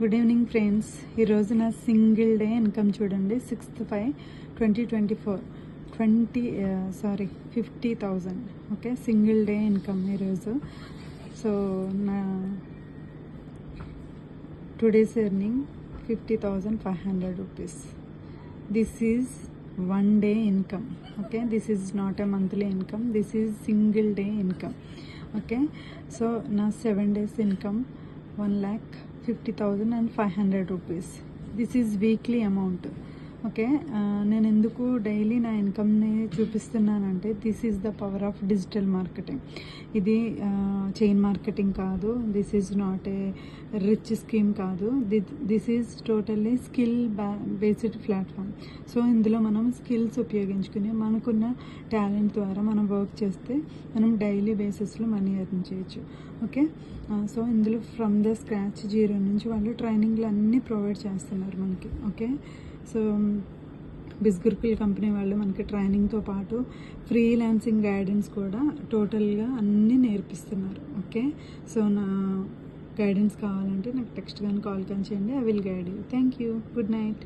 Good evening friends. ఈరోజు నా single day income చూడండి. 6/5/2024 50,000. ఓకే, సింగిల్ డే ఇన్కమ్ ఈరోజు. సో నా today's earning 50,500 rupees. This is one day income. Okay, this is not a monthly income, this is single day income. Okay, so నా 7 days income 1,50,500 rupees. This is weekly amount. Okay, నేను ఎందుకు daily నా ఇన్కమ్ని చూపిస్తున్నానంటే this is the power of digital marketing. ఇది chain marketing కాదు, this is not a rich scheme కాదు, this is totally skill based platform. So ఇందులో మనం స్కిల్స్ ఉపయోగించుకుని మనకున్న టాలెంట్ ద్వారా మనం వర్క్ చేస్తే మనం డైలీ బేసిస్లో మనీ ఎర్న్ చేయొచ్చు. ఓకే, సో ఇందులో ఫ్రమ్ ద స్క్రాచ్ 0 నుంచి వాళ్ళు ట్రైనింగ్లు అన్నీ ప్రొవైడ్ చేస్తున్నారు మనకి. ఓకే, సో బిస్గురుకుల్ కంపెనీ వాళ్ళు మనకి ట్రైనింగ్తో పాటు ఫ్రీలాన్సింగ్ గైడెన్స్ కూడా టోటల్గా అన్నీ నేర్పిస్తున్నారు. ఓకే, సో నా గైడెన్స్ కావాలంటే నాకు టెక్స్ట్ కానీ కాల్ కానీ చేయండి. I will guide you. Thank you. Good night.